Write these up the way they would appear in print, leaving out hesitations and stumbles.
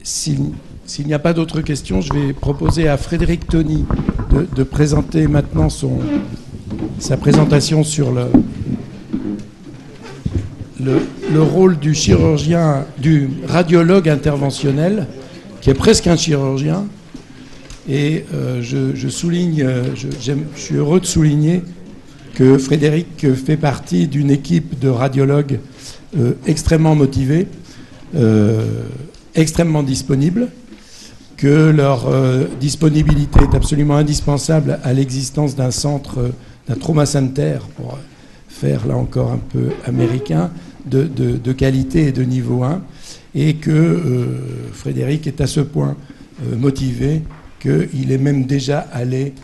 s'il n'y a pas d'autres questions, je vais proposer à Frédéric Tony de présenter maintenant sa présentation sur le rôle du chirurgien, du radiologue interventionnel, qui est presque un chirurgien. Et je suis heureux de souligner que Frédéric fait partie d'une équipe de radiologues extrêmement motivés, extrêmement disponibles, que leur disponibilité est absolument indispensable à l'existence d'un centre, d'un trauma center, pour faire là encore un peu américain, de qualité et de niveau 1, et que Frédéric est à ce point motivé qu'il est même déjà allé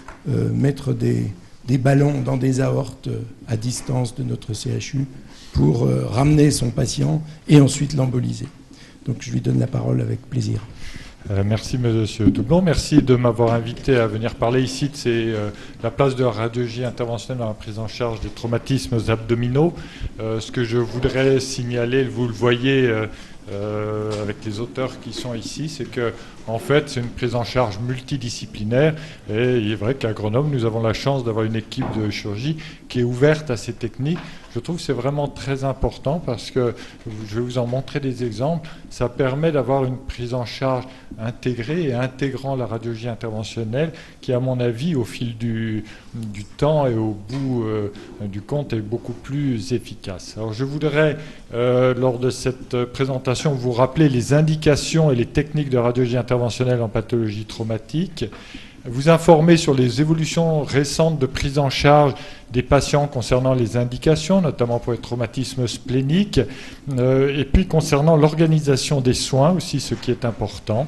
mettre des ballons dans des aortes à distance de notre CHU pour ramener son patient et ensuite l'emboliser. Donc je lui donne la parole avec plaisir. Merci Monsieur Toublon, merci de m'avoir invité à venir parler ici de la place de la radiologie interventionnelle dans la prise en charge des traumatismes abdominaux. Ce que je voudrais signaler, vous le voyez avec les auteurs qui sont ici, c'est que en fait c'est une prise en charge multidisciplinaire, et il est vrai qu'à Grenoble nous avons la chance d'avoir une équipe de chirurgie qui est ouverte à ces techniques. Je trouve que c'est vraiment très important parce que, je vais vous en montrer des exemples, ça permet d'avoir une prise en charge intégrée et intégrant la radiologie interventionnelle qui, à mon avis, au fil du temps et au bout du compte, est beaucoup plus efficace. Alors je voudrais, lors de cette présentation, vous rappeler les indications et les techniques de radiologie interventionnelle en pathologie traumatique, vous informer sur les évolutions récentes de prise en charge des patients concernant les indications, notamment pour les traumatismes spléniques, et puis concernant l'organisation des soins aussi, ce qui est important.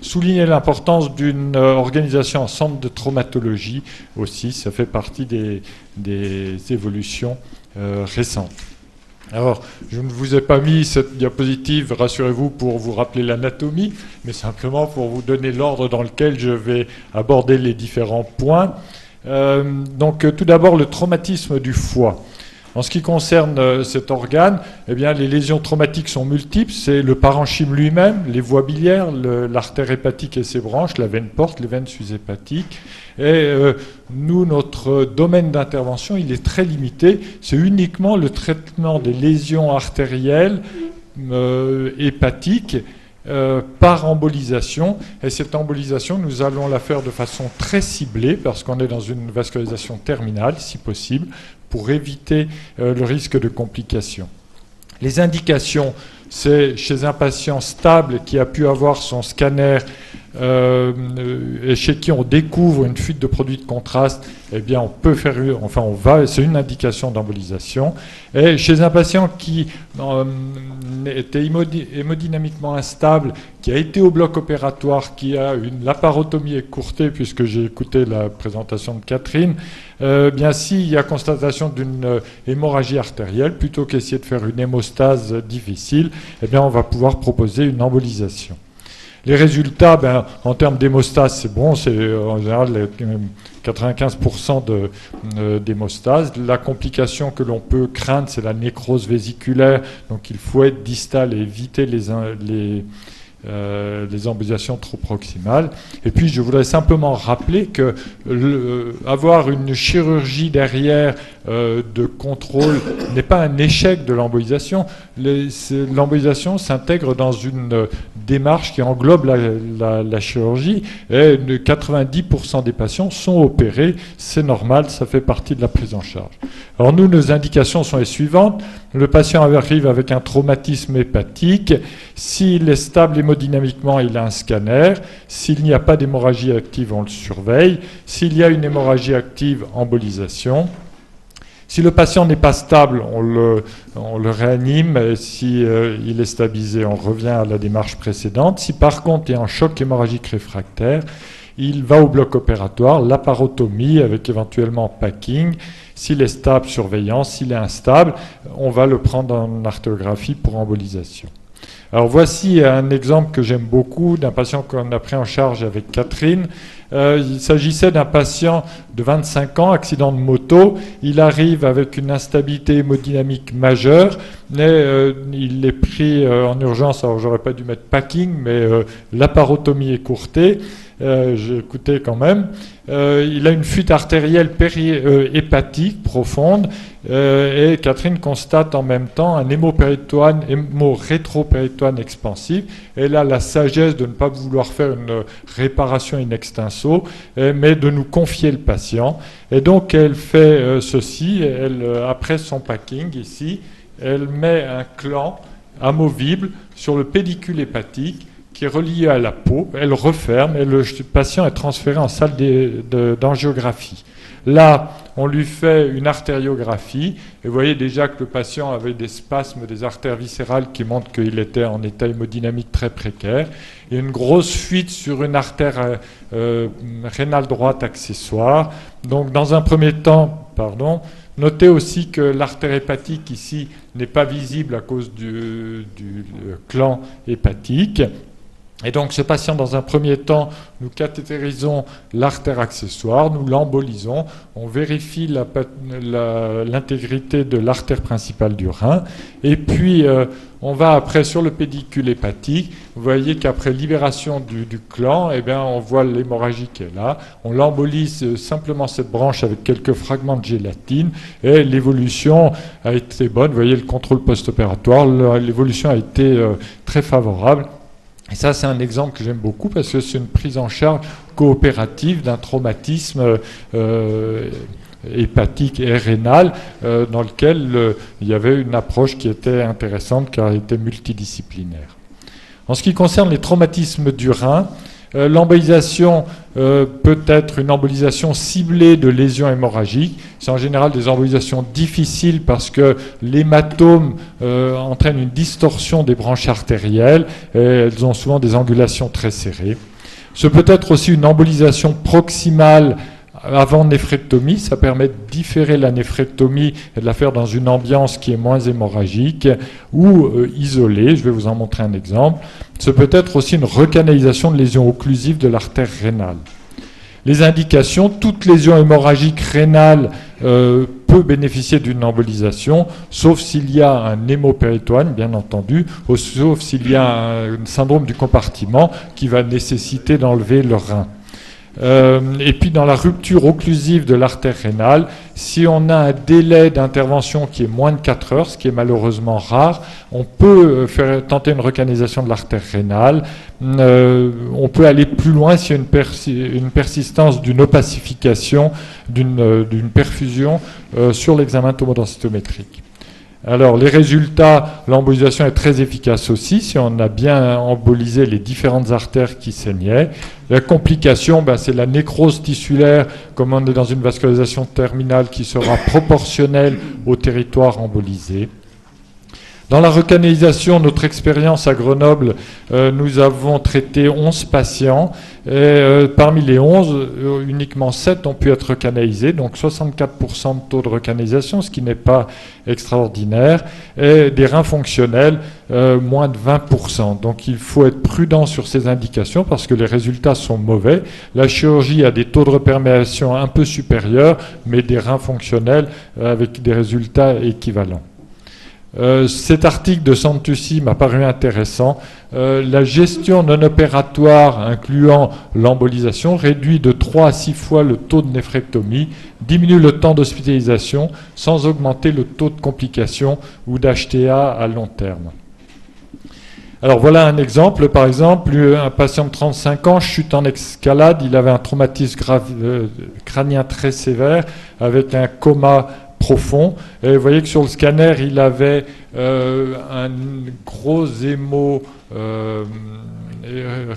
Souligner l'importance d'une organisation en centre de traumatologie aussi, ça fait partie des évolutions récentes. Alors, je ne vous ai pas mis cette diapositive, rassurez-vous, pour vous rappeler l'anatomie, mais simplement pour vous donner l'ordre dans lequel je vais aborder les différents points. Donc, tout d'abord, le traumatisme du foie. En ce qui concerne cet organe, eh bien, les lésions traumatiques sont multiples. C'est le parenchyme lui-même, les voies biliaires, l'artère hépatique et ses branches, la veine porte, les veines sus-hépatiques. Et nous, notre domaine d'intervention, il est très limité. C'est uniquement le traitement des lésions artérielles hépatiques par embolisation. Et cette embolisation, nous allons la faire de façon très ciblée parce qu'on est dans une vascularisation terminale, si possible, pour éviter le risque de complications. Les indications, c'est chez un patient stable qui a pu avoir son scanner et chez qui on découvre une fuite de produits de contraste, eh bien on peut faire, c'est une indication d'embolisation. Et chez un patient qui était hémodynamiquement instable, qui a été au bloc opératoire, qui a une laparotomie écourtée, puisque j'ai écouté la présentation de Catherine, bien s'il y a constatation d'une hémorragie artérielle, plutôt qu'essayer de faire une hémostase difficile, eh bien on va pouvoir proposer une embolisation. Les résultats, en termes d'hémostase, c'est bon, c'est en général 95% d'hémostase. La complication que l'on peut craindre, c'est la nécrose vésiculaire, donc il faut être distal et éviter les embolisations trop proximales. Et puis, je voudrais simplement rappeler que avoir une chirurgie derrière de contrôle n'est pas un échec de l'embolisation. L'embolisation s'intègre dans une démarche qui englobe la chirurgie, et 90% des patients sont opérés. C'est normal, ça fait partie de la prise en charge. Alors nous, nos indications sont les suivantes. Le patient arrive avec un traumatisme hépatique. S'il est stable hémodynamiquement, il a un scanner. S'il n'y a pas d'hémorragie active, on le surveille. S'il y a une hémorragie active, embolisation. Si le patient n'est pas stable, on le réanime. Et si il est stabilisé, on revient à la démarche précédente. Si par contre il y a un choc hémorragique réfractaire, il va au bloc opératoire, laparotomie avec éventuellement packing. S'il est stable, surveillance. S'il est instable, on va le prendre en artérographie pour embolisation. Alors voici un exemple que j'aime beaucoup d'un patient qu'on a pris en charge avec Catherine. Il s'agissait d'un patient de 25 ans, accident de moto. Il arrive avec une instabilité hémodynamique majeure, mais il est pris en urgence. Alors, j'aurais pas dû mettre packing, mais laparotomie écourtée. J'ai écouté quand même. Il a une fuite artérielle hépatique profonde et Catherine constate en même temps un hémorétropéritoine expansif. Elle a la sagesse de ne pas vouloir faire une réparation in extenso, mais de nous confier le patient. Et donc elle fait ceci, après son packing ici, elle met un clan amovible sur le pédicule hépatique qui est relié à la peau, elle referme et le patient est transféré en salle d'angiographie. Là, on lui fait une artériographie et vous voyez déjà que le patient avait des spasmes des artères viscérales qui montrent qu'il était en état hémodynamique très précaire. Il y a une grosse fuite sur une artère rénale droite accessoire. Donc, dans un premier temps, notez aussi que l'artère hépatique ici n'est pas visible à cause du clan hépatique. Et donc ce patient, dans un premier temps, nous cathétérisons l'artère accessoire, nous l'embolisons, on vérifie l'intégrité de l'artère principale du rein, et puis on va après sur le pédicule hépatique. Vous voyez qu'après libération du clan, eh bien, on voit l'hémorragie qui est là, on l'embolise simplement cette branche avec quelques fragments de gélatine, et l'évolution a été bonne. Vous voyez le contrôle post-opératoire, l'évolution a été très favorable. Et ça, c'est un exemple que j'aime beaucoup parce que c'est une prise en charge coopérative d'un traumatisme hépatique et rénal dans lequel il y avait une approche qui était intéressante car elle était multidisciplinaire. En ce qui concerne les traumatismes du rein, l'embolisation peut être une embolisation ciblée de lésions hémorragiques. C'est en général des embolisations difficiles parce que l'hématome entraîne une distorsion des branches artérielles et elles ont souvent des angulations très serrées. Ce peut être aussi une embolisation proximale avant néphrectomie, ça permet de différer la néphrectomie et de la faire dans une ambiance qui est moins hémorragique ou isolée. Je vais vous en montrer un exemple. Ce peut être aussi une recanalisation de lésions occlusives de l'artère rénale. Les indications, toute lésion hémorragique rénale peut bénéficier d'une embolisation, sauf s'il y a un hémopéritoine, bien entendu, ou sauf s'il y a un syndrome du compartiment qui va nécessiter d'enlever le rein. Et puis dans la rupture occlusive de l'artère rénale, si on a un délai d'intervention qui est moins de 4 heures, ce qui est malheureusement rare, on peut tenter une recanalisation de l'artère rénale. On peut aller plus loin s'il y a une persistance d'une opacification, d'une perfusion sur l'examen tomodensitométrique. Alors, les résultats, l'embolisation est très efficace aussi, si on a bien embolisé les différentes artères qui saignaient. La complication, c'est la nécrose tissulaire, comme on est dans une vascularisation terminale qui sera proportionnelle au territoire embolisé. Dans la recanalisation, notre expérience à Grenoble, nous avons traité 11 patients. Et, parmi les 11, uniquement 7 ont pu être recanalisés, donc 64% de taux de recanalisation, ce qui n'est pas extraordinaire. Et des reins fonctionnels, moins de 20%. Donc il faut être prudent sur ces indications parce que les résultats sont mauvais. La chirurgie a des taux de reperméation un peu supérieurs, mais des reins fonctionnels avec des résultats équivalents. Cet article de Santussi m'a paru intéressant. La gestion non opératoire incluant l'embolisation réduit de 3 à 6 fois le taux de néphrectomie, diminue le temps d'hospitalisation sans augmenter le taux de complications ou d'HTA à long terme. Alors voilà un exemple. Par exemple, un patient de 35 ans chute en escalade, il avait un traumatisme crânien très sévère avec un coma profond. Et vous voyez que sur le scanner, il avait un gros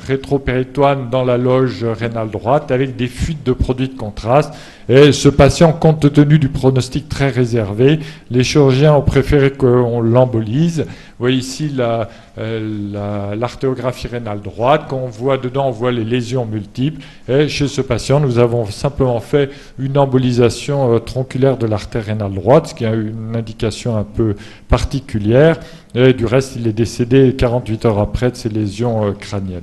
rétropéritoine dans la loge rénale droite avec des fuites de produits de contraste. Et ce patient, compte tenu du pronostic très réservé, les chirurgiens ont préféré qu'on l'embolise. Vous voyez ici l'artéographie rénale droite. Quand on voit dedans, on voit les lésions multiples. Et chez ce patient, nous avons simplement fait une embolisation tronculaire de l'artère rénale droite, ce qui a une indication un peu particulière. Et du reste, il est décédé 48 heures après de ces lésions crâniennes.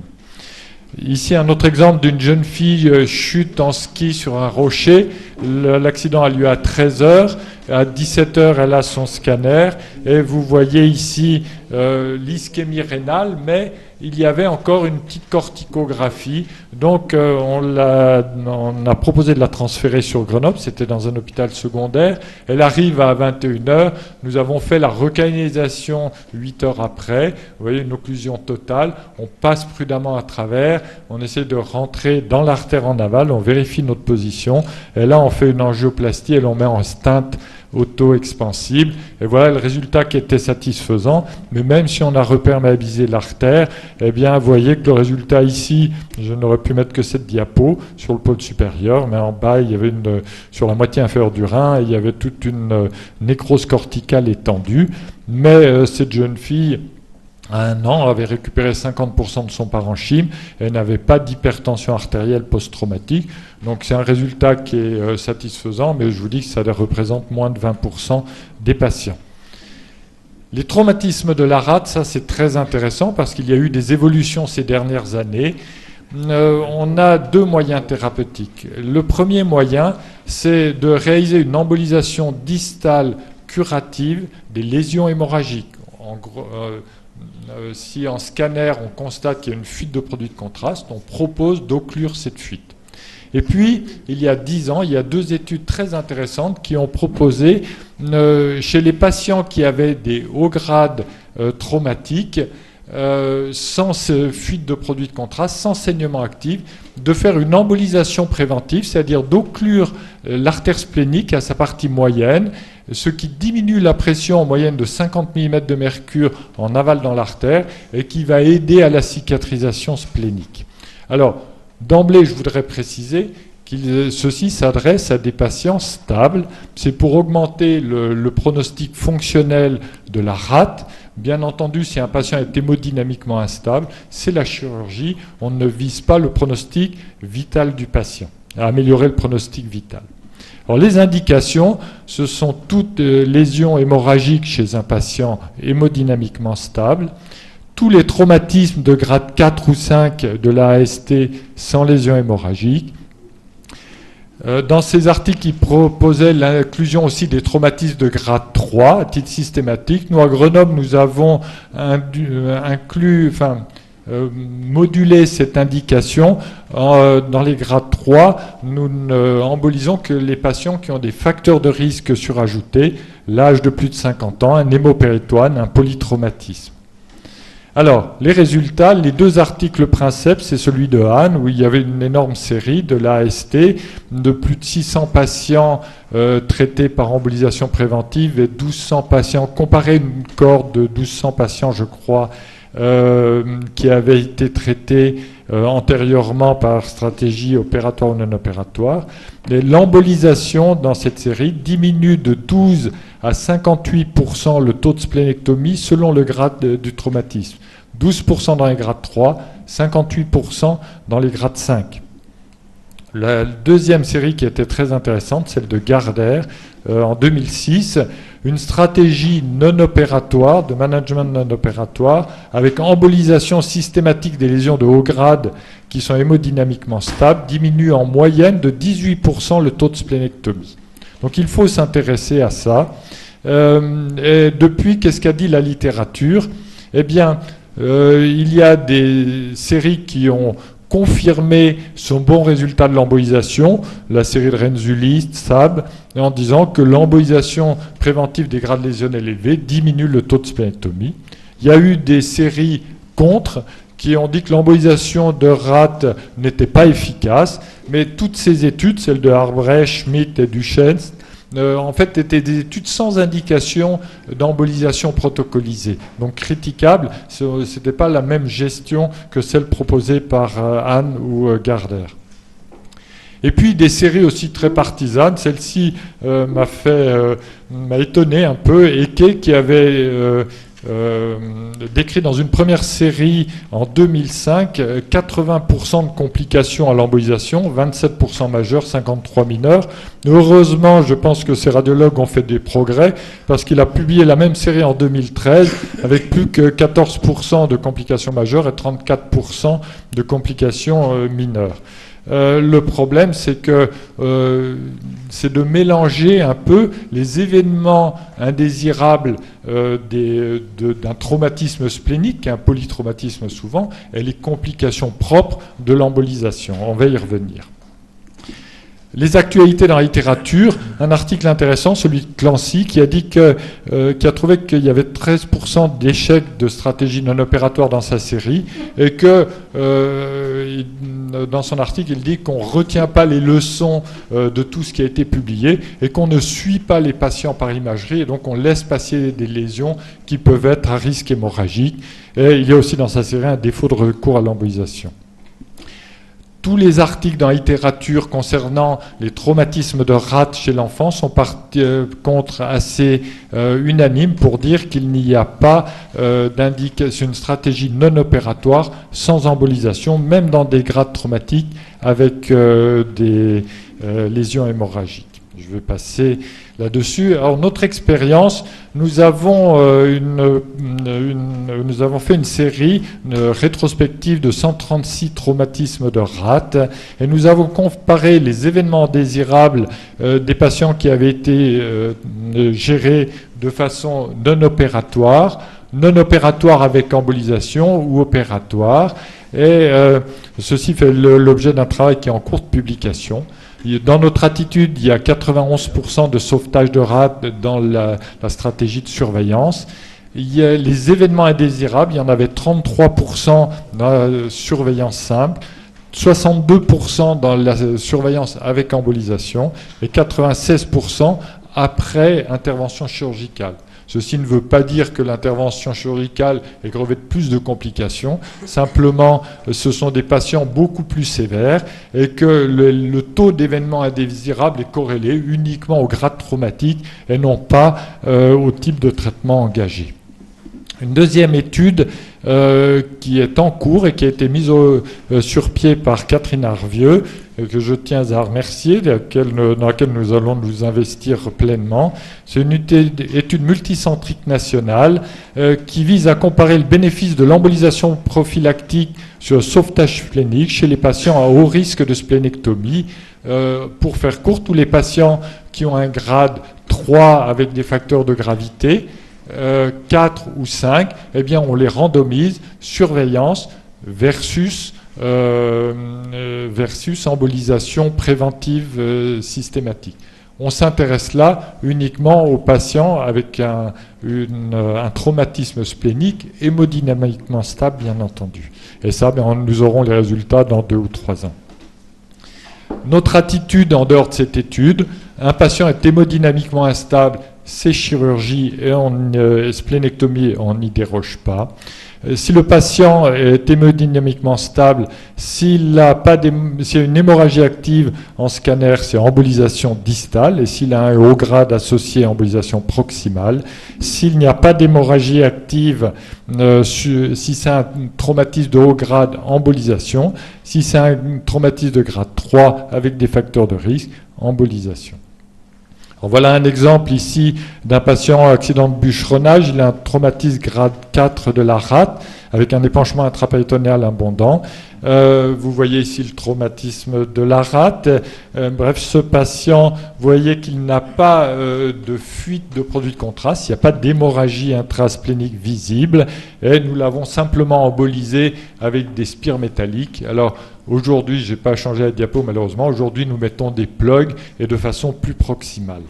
Ici, un autre exemple d'une jeune fille chute en ski sur un rocher. L'accident a lieu à 13 heures. À 17 heures, elle a son scanner. Et vous voyez ici l'ischémie rénale, mais il y avait encore une petite corticographie. Donc, on a proposé de la transférer sur Grenoble. C'était dans un hôpital secondaire. Elle arrive à 21 heures. Nous avons fait la recanalisation 8 heures après. Vous voyez, une occlusion totale. On passe prudemment à travers. On essaie de rentrer dans l'artère en aval. On vérifie notre position. Et là, on fait une angioplastie et l'on met en stent auto-expansible. Et voilà le résultat qui était satisfaisant. Mais même si on a reperméabilisé l'artère, eh bien, vous voyez que le résultat ici, je n'aurais pu mettre que cette diapo sur le pôle supérieur, mais en bas, il y avait sur la moitié inférieure du rein, il y avait toute une nécrose corticale étendue. Mais cette jeune fille, à 1 an, avait récupéré 50% de son parenchyme et n'avait pas d'hypertension artérielle post-traumatique. Donc c'est un résultat qui est satisfaisant, mais je vous dis que ça représente moins de 20% des patients. Les traumatismes de la rate, ça c'est très intéressant parce qu'il y a eu des évolutions ces dernières années. On a 2 moyens thérapeutiques. Le premier moyen, c'est de réaliser une embolisation distale curative des lésions hémorragiques. En gros, si en scanner on constate qu'il y a une fuite de produits de contraste, on propose d'occlure cette fuite. Et puis, il y a 10 ans, il y a 2 études très intéressantes qui ont proposé, chez les patients qui avaient des hauts grades traumatiques, sans fuite de produits de contraste, sans saignement actif, de faire une embolisation préventive, c'est-à-dire d'occlure l'artère splénique à sa partie moyenne, ce qui diminue la pression en moyenne de 50 mm de mercure en aval dans l'artère et qui va aider à la cicatrisation splénique. Alors, d'emblée, je voudrais préciser que ceci s'adresse à des patients stables. C'est pour augmenter le pronostic fonctionnel de la rate. Bien entendu, si un patient est hémodynamiquement instable, c'est la chirurgie. On ne vise pas le pronostic vital du patient, à améliorer le pronostic vital. Alors, les indications, ce sont toutes lésions hémorragiques chez un patient hémodynamiquement stable, tous les traumatismes de grade 4 ou 5 de l'AST sans lésion hémorragique. Dans ces articles, ils proposaient l'inclusion aussi des traumatismes de grade 3 à titre systématique. Nous, à Grenoble, nous avons modulé cette indication. Dans les grades 3, nous n'embolisons que les patients qui ont des facteurs de risque surajoutés, l'âge de plus de 50 ans, un hémopéritoine, un polytraumatisme. Alors, les résultats, les 2 articles princeps, c'est celui de Anne, où il y avait une énorme série de l'AST, de plus de 600 patients traités par embolisation préventive et 1200 patients, comparé une cohorte de 1200 patients, je crois, qui avaient été traités antérieurement par stratégie opératoire ou non opératoire. Et l'embolisation dans cette série diminue de 12 à 58% le taux de splénectomie selon le grade du traumatisme. 12% dans les grades 3, 58% dans les grades 5. La deuxième série qui était très intéressante, celle de Gardner, en 2006, une stratégie non opératoire, de management non opératoire, avec embolisation systématique des lésions de haut grade qui sont hémodynamiquement stables, diminue en moyenne de 18% le taux de splénectomie. Donc il faut s'intéresser à ça. Et depuis, qu'est-ce qu'a dit la littérature? Eh bien, il y a des séries qui ont confirmé son bon résultat de l'embolisation, la série de Renzulli, SAB, en disant que l'embolisation préventive des grades lésionnels élevés diminue le taux de splénectomie. Il y a eu des séries contre qui ont dit que l'embolisation de rate n'était pas efficace, mais toutes ces études, celles de Arbrecht, Schmidt et Duchesne, en fait, étaient des études sans indication d'embolisation protocolisée. Donc critiquable, ce n'était pas la même gestion que celle proposée par Anne ou Gardner. Et puis des séries aussi très partisanes. Celle-ci m'a étonné un peu. Eke, qui avait décrit dans une première série en 2005 80% de complications à l'embolisation, 27% majeures, 53 mineurs. Heureusement, je pense que ces radiologues ont fait des progrès parce qu'il a publié la même série en 2013 avec plus que 14% de complications majeures et 34% de complications mineures. Le problème, c'est que c'est de mélanger un peu les événements indésirables d'un traumatisme splénique, un polytraumatisme souvent, et les complications propres de l'embolisation. On va y revenir. Les actualités dans la littérature, un article intéressant, celui de Clancy, qui a dit qui a trouvé qu'il y avait 13% d'échecs de stratégie non opératoire dans sa série, et que dans son article, il dit qu'on ne retient pas les leçons de tout ce qui a été publié et qu'on ne suit pas les patients par imagerie, et donc on laisse passer des lésions qui peuvent être à risque hémorragique. Et il y a aussi dans sa série un défaut de recours à l'embolisation. Tous les articles dans la littérature concernant les traumatismes de rate chez l'enfant sont par contre assez unanimes pour dire qu'il n'y a pas d'indication, une stratégie non opératoire sans embolisation, même dans des grades traumatiques avec des lésions hémorragiques. Je vais passer là-dessus. Alors, notre expérience, nous avons fait une série, une rétrospective de 136 traumatismes de rate, et nous avons comparé les événements désirables des patients qui avaient été gérés de façon non opératoire avec embolisation ou opératoire, et ceci fait l'objet d'un travail qui est en cours de publication. Dans notre attitude, il y a 91% de sauvetage de rate dans la stratégie de surveillance. Il y a les événements indésirables, il y en avait 33% dans la surveillance simple, 62% dans la surveillance avec embolisation et 96% après intervention chirurgicale. Ceci ne veut pas dire que l'intervention chirurgicale est grevée de plus de complications. Simplement, ce sont des patients beaucoup plus sévères et que le taux d'événements indésirables est corrélé uniquement au grade traumatique et non pas au type de traitement engagé. Une deuxième étude qui est en cours et qui a été mise sur pied par Catherine Arvieux, que je tiens à remercier, dans laquelle nous allons nous investir pleinement. C'est une étude multicentrique nationale qui vise à comparer le bénéfice de l'embolisation prophylactique sur le sauvetage splénique chez les patients à haut risque de splénectomie. Pour faire court, tous les patients qui ont un grade 3 avec des facteurs de gravité, 4 ou 5, eh bien on les randomise, surveillance versus embolisation préventive systématique. On s'intéresse là uniquement aux patients avec un traumatisme splénique hémodynamiquement stable, bien entendu. Et ça, nous aurons les résultats dans 2 ou 3 ans. Notre attitude en dehors de cette étude, un patient est hémodynamiquement instable, c'est chirurgie et splénectomie, on n'y déroge pas. Si le patient est hémodynamiquement stable, s'il y a une hémorragie active en scanner, c'est embolisation distale, et s'il a un haut grade associé à embolisation proximale. S'il n'y a pas d'hémorragie active, si c'est un traumatisme de haut grade, embolisation. Si c'est un traumatisme de grade 3 avec des facteurs de risque, embolisation. Alors voilà un exemple ici d'un patient accident de bûcheronnage. Il a un traumatisme grade 4 de la rate avec un épanchement intrapéritonéal abondant. Vous voyez ici le traumatisme de la rate. Bref, ce patient, vous voyez qu'il n'a pas de fuite de produits de contraste, il n'y a pas d'hémorragie intrasplénique visible, et nous l'avons simplement embolisé avec des spires métalliques. Alors, aujourd'hui, je n'ai pas changé la diapo malheureusement, aujourd'hui nous mettons des plugs et de façon plus proximale.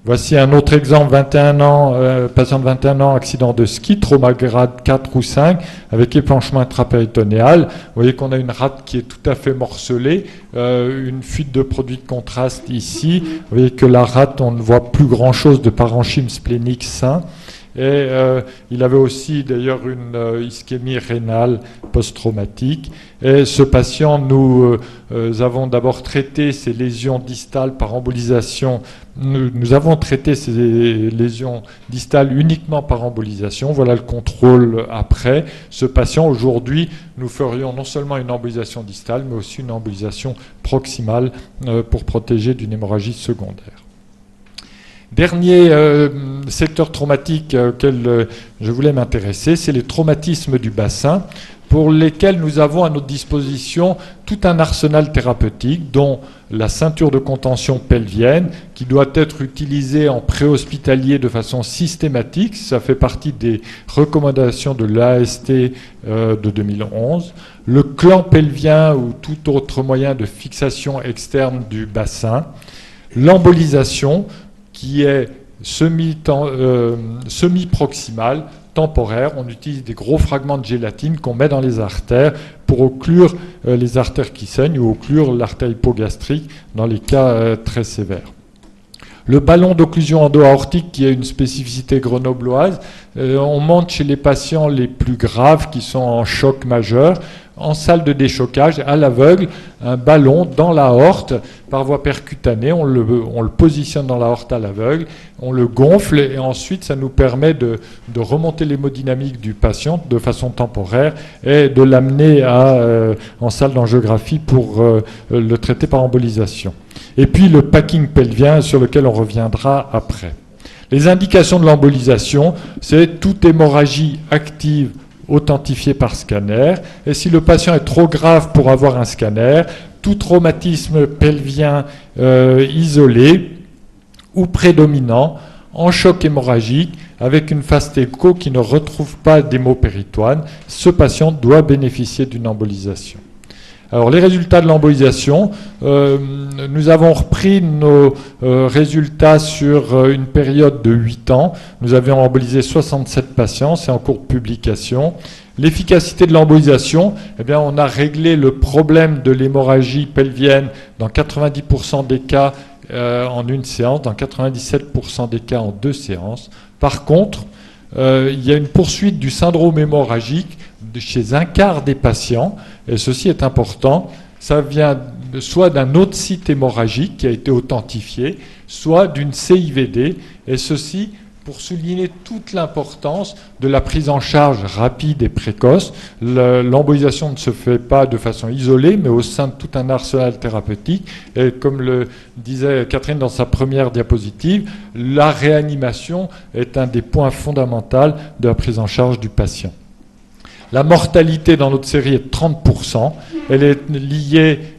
Voici un autre exemple, 21 ans, patient de 21 ans, accident de ski, trauma grade 4 ou 5, avec épanchement intrapéritonéal. Vous voyez qu'on a une rate qui est tout à fait morcelée, une fuite de produits de contraste ici. Vous voyez que la rate, on ne voit plus grand-chose de parenchyme splénique sain. Et il avait aussi d'ailleurs une ischémie rénale post-traumatique. Et ce patient, nous avons d'abord traité ces lésions distales par embolisation. Nous avons traité ces lésions distales uniquement par embolisation. Voilà le contrôle après. Ce patient, aujourd'hui, nous ferions non seulement une embolisation distale, mais aussi une embolisation proximale pour protéger d'une hémorragie secondaire. Dernier secteur traumatique auquel je voulais m'intéresser, c'est les traumatismes du bassin, pour lesquels nous avons à notre disposition tout un arsenal thérapeutique, dont la ceinture de contention pelvienne, qui doit être utilisée en préhospitalier de façon systématique. Ça fait partie des recommandations de l'AST de 2011. Le clan pelvien ou tout autre moyen de fixation externe du bassin. L'embolisation, qui est semi-proximale, temporaire. On utilise des gros fragments de gélatine qu'on met dans les artères pour occlure les artères qui saignent ou occlure l'artère hypogastrique dans les cas très sévères. Le ballon d'occlusion endo-aortique, qui a une spécificité grenobloise, on monte chez les patients les plus graves qui sont en choc majeur, en salle de déchocage, à l'aveugle, un ballon dans l'aorte par voie percutanée, on le positionne dans l'aorte à l'aveugle, on le gonfle et ensuite ça nous permet de remonter l'hémodynamique du patient de façon temporaire et de l'amener en salle d'angiographie pour le traiter par embolisation. Et puis le packing pelvien sur lequel on reviendra après. Les indications de l'embolisation, c'est toute hémorragie active authentifié par scanner, et si le patient est trop grave pour avoir un scanner, tout traumatisme pelvien isolé ou prédominant en choc hémorragique avec une phase écho qui ne retrouve pas d'hémopéritoine, ce patient doit bénéficier d'une embolisation. Alors les résultats de l'embolisation, nous avons repris nos résultats sur une période de 8 ans. Nous avions embolisé 67 patients, c'est en cours de publication. L'efficacité de l'embolisation, eh bien, on a réglé le problème de l'hémorragie pelvienne dans 90% des cas en une séance, dans 97% des cas en 2 séances. Par contre, il y a une poursuite du syndrome hémorragique chez un quart des patients, et ceci est important, ça vient soit d'un autre site hémorragique qui a été authentifié, soit d'une CIVD, et ceci pour souligner toute l'importance de la prise en charge rapide et précoce. L'embolisation ne se fait pas de façon isolée, mais au sein de tout un arsenal thérapeutique. Et comme le disait Catherine dans sa première diapositive, la réanimation est un des points fondamentaux de la prise en charge du patient. La mortalité dans notre série est de 30%. Elle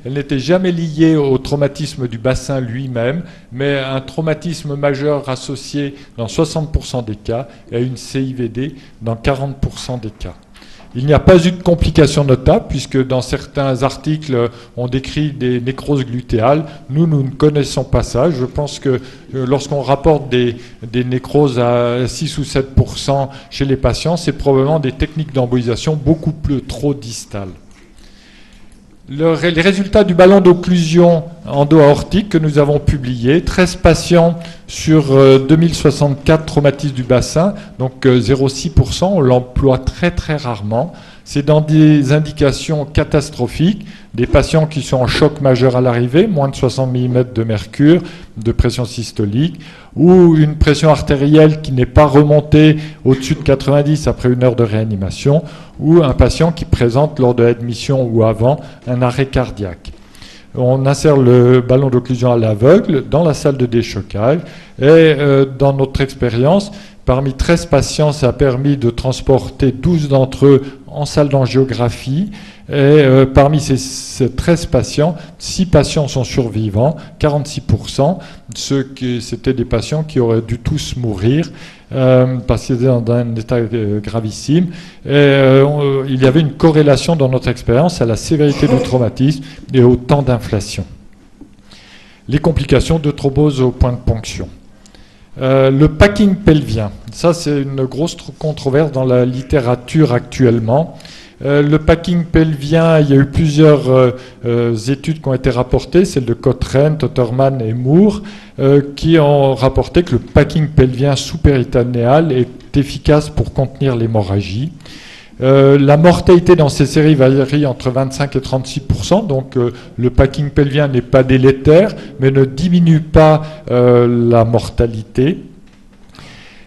n'était jamais liée au traumatisme du bassin lui-même, mais un traumatisme majeur associé dans 60% des cas et à une CIVD dans 40% des cas. Il n'y a pas eu de complications notables, puisque dans certains articles, on décrit des nécroses glutéales. Nous ne connaissons pas ça. Je pense que lorsqu'on rapporte des nécroses à 6 ou 7% chez les patients, c'est probablement des techniques d'embolisation beaucoup trop distales. Les résultats du ballon d'occlusion endo-aortique que nous avons publié, 13 patients sur 2064 traumatismes du bassin, donc 0,6%, on l'emploie très très rarement. C'est dans des indications catastrophiques, des patients qui sont en choc majeur à l'arrivée, moins de 60 mm de mercure, de pression systolique, ou une pression artérielle qui n'est pas remontée au-dessus de 90 après 1 heure de réanimation, ou un patient qui présente lors de l'admission ou avant un arrêt cardiaque. On insère le ballon d'occlusion à l'aveugle dans la salle de déchocage et dans notre expérience, parmi 13 patients, ça a permis de transporter 12 d'entre eux en salle d'angiographie. Et parmi ces 13 patients, 6 patients sont survivants, 46%. C'était des patients qui auraient dû tous mourir parce qu'ils étaient dans un état gravissime. Et il y avait une corrélation dans notre expérience à la sévérité du traumatisme et au temps d'inflation. Les complications de thrombose au point de ponction. Le packing pelvien, ça c'est une grosse controverse dans la littérature actuellement. Le packing pelvien, il y a eu plusieurs études qui ont été rapportées, celles de Cochrane, Totterman et Moore, qui ont rapporté que le packing pelvien sous-péritonéal est est efficace pour contenir l'hémorragie. La mortalité dans ces séries varie entre 25 et 36%, donc le packing pelvien n'est pas délétère, mais ne diminue pas la mortalité.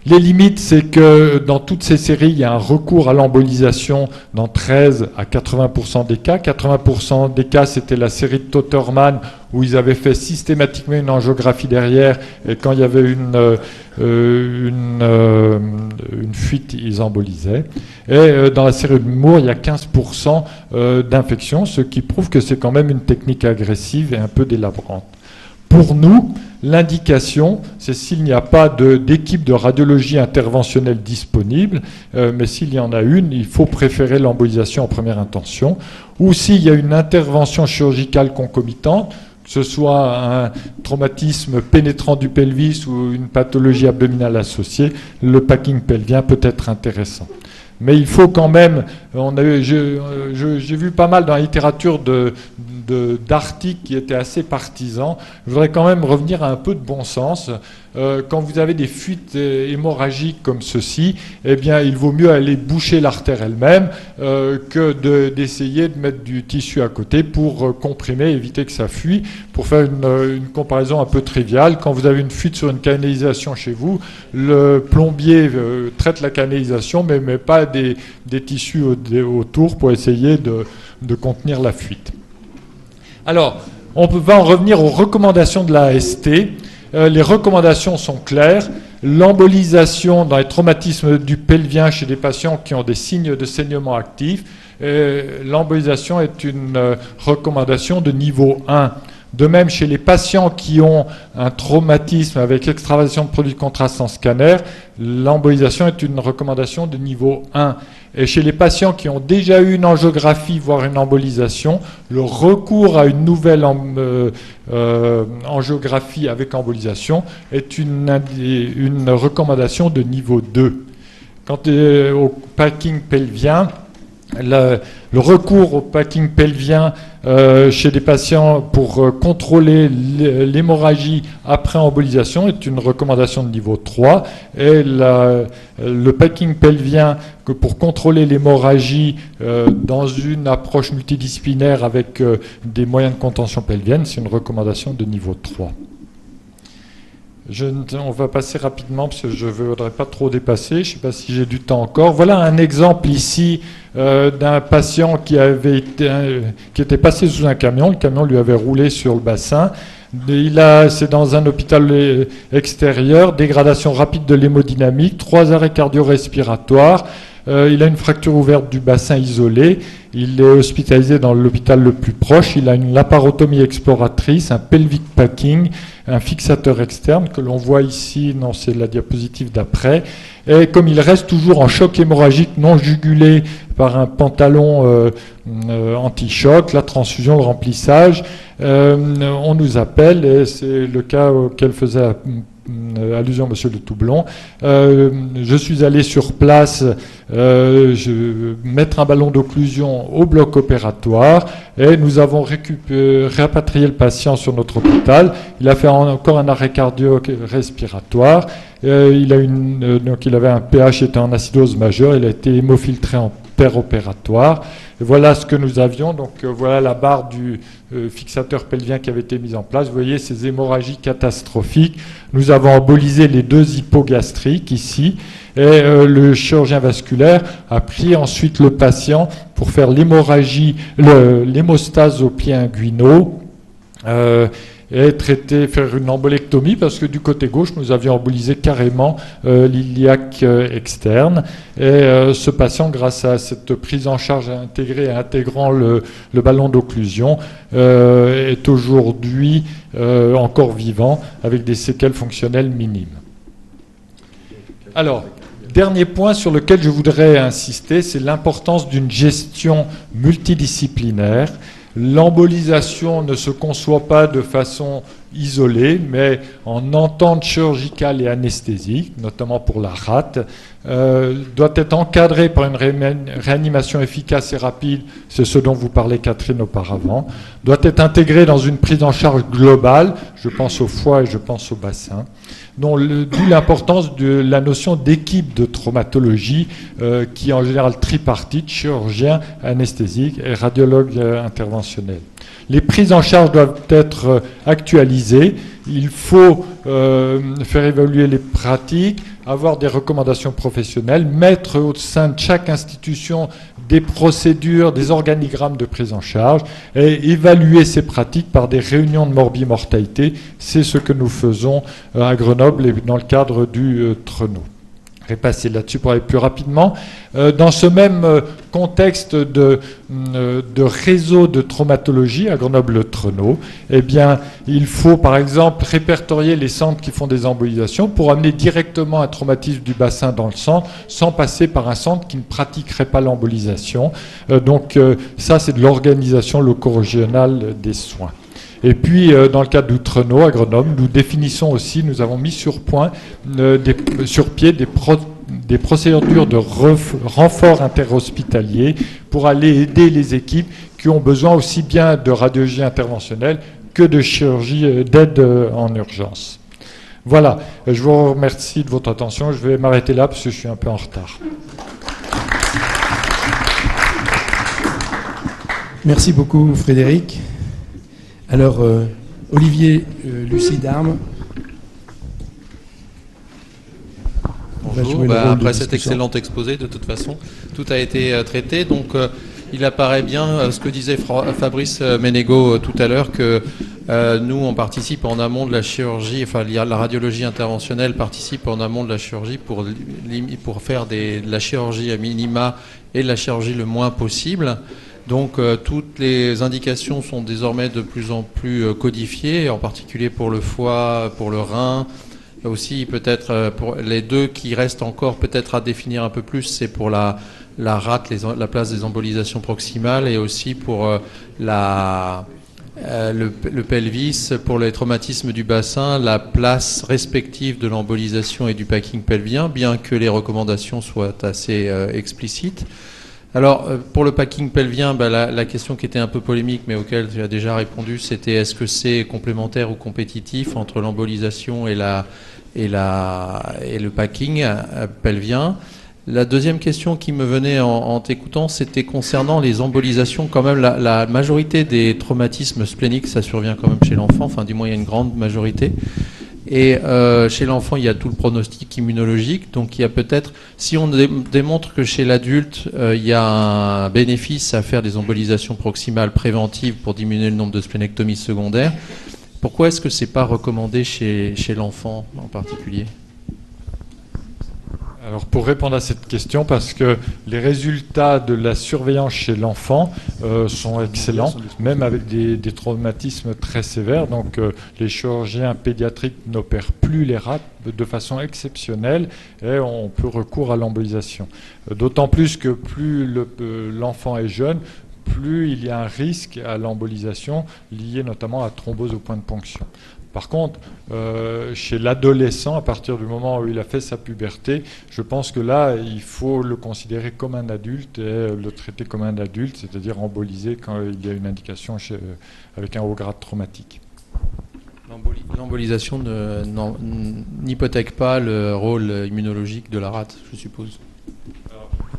Les limites, c'est que dans toutes ces séries, il y a un recours à l'embolisation dans 13 à 80% des cas. 80% des cas, c'était la série de Totterman, où ils avaient fait systématiquement une angiographie derrière, et quand il y avait une fuite, ils embolisaient. Et dans la série de Moore, il y a 15% d'infection, ce qui prouve que c'est quand même une technique agressive et un peu délabrante. Pour nous, l'indication, c'est s'il n'y a pas d'équipe de radiologie interventionnelle disponible, mais s'il y en a une, il faut préférer l'embolisation en première intention, ou s'il y a une intervention chirurgicale concomitante, que ce soit un traumatisme pénétrant du pelvis ou une pathologie abdominale associée, le packing pelvien peut être intéressant. Mais il faut quand même, j'ai vu pas mal dans la littérature d'articles qui étaient assez partisans. Je voudrais quand même revenir à un peu de bon sens. Quand vous avez des fuites hémorragiques comme ceci, eh bien, il vaut mieux aller boucher l'artère elle-même que d'essayer de mettre du tissu à côté pour comprimer, éviter que ça fuit. Pour faire une comparaison un peu triviale, quand vous avez une fuite sur une canalisation chez vous, le plombier traite la canalisation, mais met pas des tissus autour pour essayer de contenir la fuite. Alors, on va en revenir aux recommandations de la AST. Les recommandations sont claires. L'embolisation dans les traumatismes du pelvien chez des patients qui ont des signes de saignement actif. L'embolisation est une recommandation de niveau 1. De même, chez les patients qui ont un traumatisme avec extravasation de produits de contraste en scanner, l'embolisation est une recommandation de niveau 1. Et chez les patients qui ont déjà eu une angiographie, voire une embolisation, le recours à une nouvelle angiographie avec embolisation est une recommandation de niveau 2. Quant au packing pelvien, le recours au packing pelvien chez des patients pour contrôler l'hémorragie après embolisation est une recommandation de niveau 3. Et le packing pelvien pour contrôler l'hémorragie dans une approche multidisciplinaire avec des moyens de contention pelvienne, c'est une recommandation de niveau 3. On va passer rapidement parce que je ne voudrais pas trop dépasser. Je ne sais pas si j'ai du temps encore. Voilà un exemple ici d'un patient qui était passé sous un camion. Le camion lui avait roulé sur le bassin. C'est dans un hôpital extérieur, dégradation rapide de l'hémodynamique, 3 arrêts cardio-respiratoires. Il a une fracture ouverte du bassin isolé. Il est hospitalisé dans l'hôpital le plus proche. Il a une laparotomie exploratrice, un pelvic packing, un fixateur externe que l'on voit ici. Non, c'est la diapositive d'après. Et comme il reste toujours en choc hémorragique non jugulé par un pantalon anti-choc, la transfusion, le remplissage, on nous appelle, et c'est le cas auquel faisait allusion monsieur de Toublon. Je suis allé sur place mettre un ballon d'occlusion au bloc opératoire et nous avons rapatrié le patient sur notre hôpital. Il a fait encore un arrêt cardio-respiratoire. Donc il avait un pH était en acidose majeure. Il a été hémofiltré en opératoire. Et voilà ce que nous avions. Donc voilà la barre du fixateur pelvien qui avait été mise en place. Vous voyez ces hémorragies catastrophiques. Nous avons embolisé les 2 hypogastriques ici. Et le chirurgien vasculaire a pris ensuite le patient pour faire l'hémorragie, l'hémostase aux pieds inguinaux. Et faire une embolectomie parce que du côté gauche, nous avions embolisé carrément l'iliaque externe. Et ce patient, grâce à cette prise en charge intégrée et intégrant le ballon d'occlusion, est aujourd'hui encore vivant avec des séquelles fonctionnelles minimes. Alors, dernier point sur lequel je voudrais insister, c'est l'importance d'une gestion multidisciplinaire. L'embolisation ne se conçoit pas de façon isolée, mais en entente chirurgicale et anesthésique, notamment pour la rate, doit être encadrée par une réanimation efficace et rapide, c'est ce dont vous parlez Catherine auparavant, doit être intégrée dans une prise en charge globale, je pense au foie et je pense au bassin, d'où l'importance de la notion d'équipe de traumatologie qui est en général tripartite, chirurgien, anesthésique et radiologue interventionnel. Les prises en charge doivent être actualisées. Il faut faire évoluer les pratiques, avoir des recommandations professionnelles, mettre au sein de chaque institution des procédures, des organigrammes de prise en charge et évaluer ces pratiques par des réunions de morbimortalité. C'est ce que nous faisons à Grenoble et dans le cadre du TRENO. Je vais passer là-dessus pour aller plus rapidement. Dans ce même contexte de réseau de traumatologie à Grenoble-le-TRENO, eh bien, il faut par exemple répertorier les centres qui font des embolisations pour amener directement un traumatisme du bassin dans le centre sans passer par un centre qui ne pratiquerait pas l'embolisation. Donc ça, c'est de l'organisation loco-régionale des soins. Et puis, dans le cadre du TRENO à Grenoble, nous avons mis sur pied des procédures de renfort interhospitalier pour aller aider les équipes qui ont besoin aussi bien de radiologie interventionnelle que de chirurgie d'aide en urgence. Voilà, je vous remercie de votre attention. Je vais m'arrêter là parce que je suis un peu en retard. Merci beaucoup, Frédéric. Alors, Olivier Lucie-Darme. Bonjour, après cet excellent exposé, de toute façon, tout a été traité. Donc, il apparaît bien ce que disait Fabrice Ménégo tout à l'heure, que nous, on participe en amont de la chirurgie, enfin, la radiologie interventionnelle participe en amont de la chirurgie pour faire de la chirurgie à minima et de la chirurgie le moins possible. Donc toutes les indications sont désormais de plus en plus codifiées, en particulier pour le foie, pour le rein. Aussi peut-être pour les deux qui restent encore peut-être à définir un peu plus, c'est pour la rate, la place des embolisations proximales, et aussi pour le pelvis, pour les traumatismes du bassin, la place respective de l'embolisation et du packing pelvien, bien que les recommandations soient assez explicites. Alors, pour le packing pelvien, la question qui était un peu polémique, mais auquel tu as déjà répondu, c'était est-ce que c'est complémentaire ou compétitif entre l'embolisation et le packing pelvien. La deuxième question qui me venait en t'écoutant, c'était concernant les embolisations. Quand même, la majorité des traumatismes spléniques, ça survient quand même chez l'enfant, enfin du moins il y a une grande majorité. Et chez l'enfant, il y a tout le pronostic immunologique. Donc il y a peut-être, si on démontre que chez l'adulte, il y a un bénéfice à faire des embolisations proximales préventives pour diminuer le nombre de splénectomies secondaires, pourquoi est-ce que ce n'est pas recommandé chez l'enfant en particulier ? Alors pour répondre à cette question, parce que les résultats de la surveillance chez l'enfant sont excellents, même avec des traumatismes très sévères. Donc les chirurgiens pédiatriques n'opèrent plus les rates de façon exceptionnelle et on peut recourir à l'embolisation. D'autant plus que plus l'enfant est jeune, plus il y a un risque à l'embolisation lié notamment à thrombose au point de ponction. Par contre, chez l'adolescent, à partir du moment où il a fait sa puberté, je pense que là, il faut le considérer comme un adulte et le traiter comme un adulte, c'est-à-dire emboliser quand il y a une indication avec un haut grade traumatique. L'embolisation n'hypothèque pas le rôle immunologique de la rate, je suppose.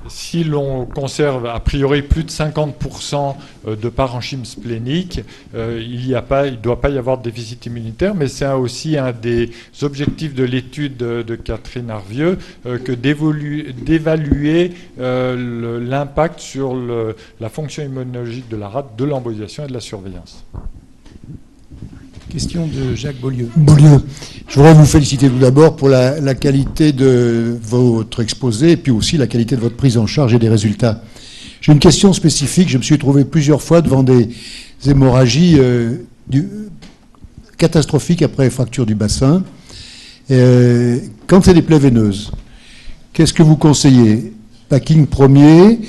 Si l'on conserve a priori plus de 50% de parenchyme splénique, il ne doit pas y avoir de déficit immunitaire, mais c'est aussi un des objectifs de l'étude de Catherine Arvieux que d'évaluer l'impact sur la fonction immunologique de la rate, de l'embolisation et de la surveillance. Question de Jacques Beaulieu. Je voudrais vous féliciter tout d'abord pour la qualité de votre exposé et puis aussi la qualité de votre prise en charge et des résultats. J'ai une question spécifique. Je me suis trouvé plusieurs fois devant des hémorragies catastrophiques après fracture du bassin. Quand c'est des plaies veineuses, qu'est-ce que vous conseillez ? Packing premier,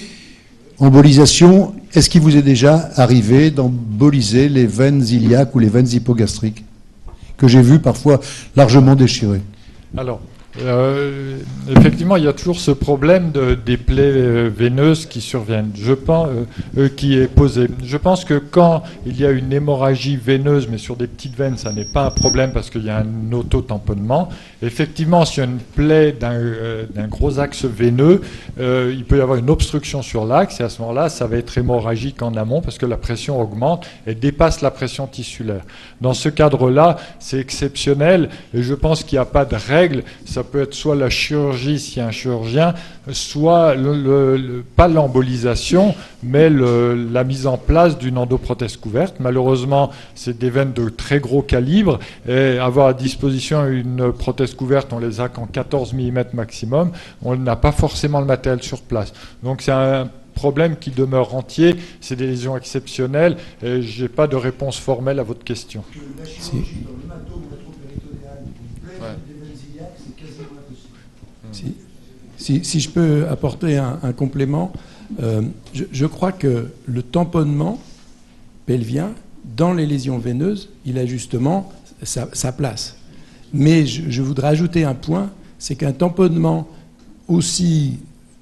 embolisation. Est-ce qu'il vous est déjà arrivé d'emboliser les veines iliaques ou les veines hypogastriques ? que j'ai vues parfois largement déchirées. Alors, effectivement, il y a toujours ce problème des plaies veineuses qui surviennent, qui est posé. Je pense que quand il y a une hémorragie veineuse, mais sur des petites veines, ça n'est pas un problème parce qu'il y a un auto-tamponnement. Effectivement, s'il y a une plaie d'un gros axe veineux, il peut y avoir une obstruction sur l'axe, et à ce moment-là, ça va être hémorragique en amont parce que la pression augmente et dépasse la pression tissulaire. Dans ce cadre-là, c'est exceptionnel, et je pense qu'il n'y a pas de règle. Ça peut être soit la chirurgie s'il y a un chirurgien, soit pas l'embolisation, mais la mise en place d'une endoprothèse couverte. Malheureusement, c'est des veines de très gros calibre, et avoir à disposition une prothèse couverte, on les a qu'en 14 mm maximum, on n'a pas forcément le matériel sur place. Donc c'est un problème qui demeure entier, c'est des lésions exceptionnelles, et je n'ai pas de réponse formelle à votre question. Si je peux apporter un complément, je crois que le tamponnement pelvien, dans les lésions veineuses, il a justement sa place. Mais je voudrais ajouter un point, c'est qu'un tamponnement, aussi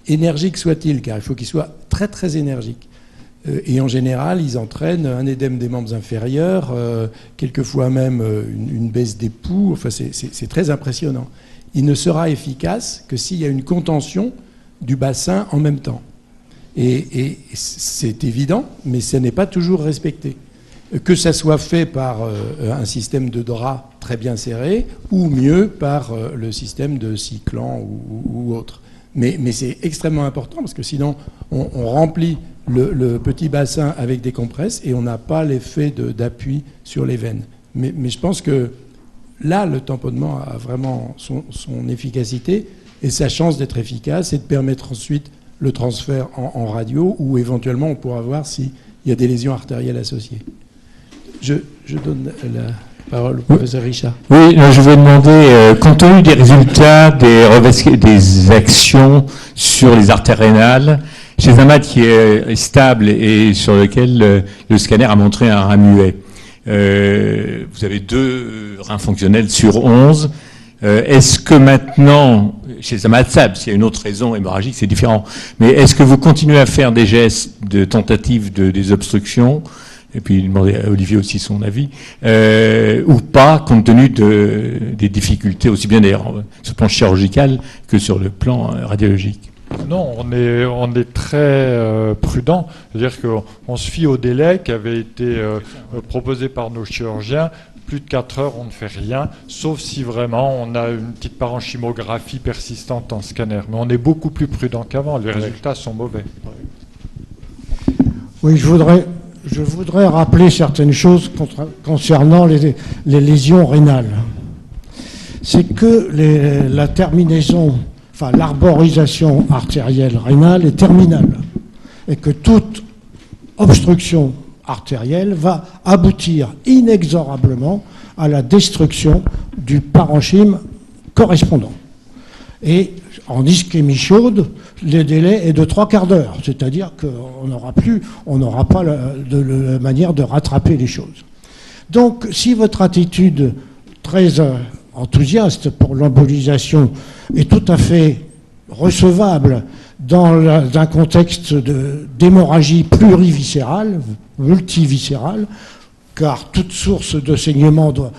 énergique soit-il, car il faut qu'il soit très très énergique, et en général, ils entraînent un édème des membres inférieurs, quelquefois même une baisse des pouls, enfin c'est très impressionnant. Il ne sera efficace que s'il y a une contention du bassin en même temps. Et c'est évident, mais ce n'est pas toujours respecté. Que ça soit fait par un système de drap très bien serré, ou mieux par le système de cyclant ou autre. Mais c'est extrêmement important, parce que sinon, on remplit le petit bassin avec des compresses, et on n'a pas l'effet d'appui sur les veines. Mais je pense que là, le tamponnement a vraiment son efficacité, et sa chance d'être efficace, et de permettre ensuite le transfert en radio, où éventuellement on pourra voir s'il y a des lésions artérielles associées. Je donne la parole au professeur Richard. Oui, je vais demander, compte tenu des résultats des actions sur les artères rénales, chez un malade qui est stable et sur lequel le scanner a montré un rein muet, vous avez 2 reins fonctionnels sur 11. Est-ce que maintenant, chez un malade stable, s'il y a une autre raison hémorragique, c'est différent, mais est-ce que vous continuez à faire des gestes de tentative de désobstruction, et puis demander à Olivier aussi son avis, ou pas, compte tenu des difficultés, aussi bien d'ailleurs sur le plan chirurgical que sur le plan radiologique? Non, on est très prudent. C'est-à-dire qu'on se fie au délai qui avait été proposé par nos chirurgiens. Plus de 4 heures, on ne fait rien, sauf si vraiment on a une petite parenchymographie persistante en scanner. Mais on est beaucoup plus prudent qu'avant. Les résultats sont mauvais. Oui, je voudrais rappeler certaines choses concernant les lésions rénales. C'est que la terminaison, enfin l'arborisation artérielle rénale est terminale, et que toute obstruction artérielle va aboutir inexorablement à la destruction du parenchyme correspondant. Et en ischémie chaude, le délai est de 3/4 d'heure, c'est-à-dire qu'on n'aura pas de manière de rattraper les choses. Donc, si votre attitude très enthousiaste pour l'embolisation est tout à fait recevable dans un contexte d'hémorragie pluriviscérale, multiviscérale, car toute source de saignement doit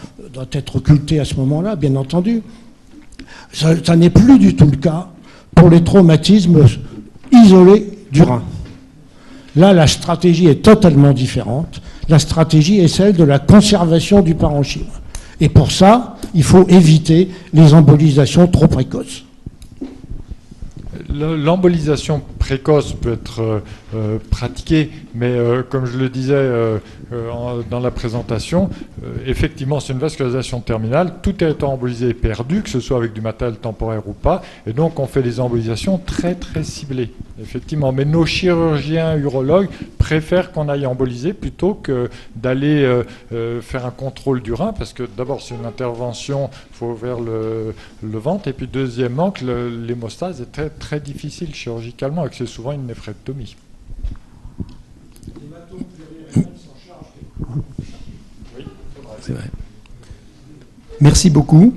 être occultée à ce moment-là, bien entendu, ça n'est plus du tout le cas pour les traumatismes isolés du rein. Là, la stratégie est totalement différente. La stratégie est celle de la conservation du parenchyme. Et pour ça, il faut éviter les embolisations trop précoces. L'embolisation précoce peut être pratiquée, mais comme je le disais dans la présentation, effectivement, c'est une vascularisation terminale. Tout étant embolisé est perdu, que ce soit avec du matériel temporaire ou pas, et donc on fait des embolisations très très ciblées, effectivement. Mais nos chirurgiens urologues préfèrent qu'on aille emboliser plutôt que d'aller faire un contrôle du rein, parce que d'abord c'est une intervention, il faut ouvrir le ventre, et puis deuxièmement que l'hémostase est très très difficile chirurgicalement, et que c'est souvent une néphrectomie. C'est vrai. Merci beaucoup.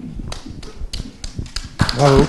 Bravo.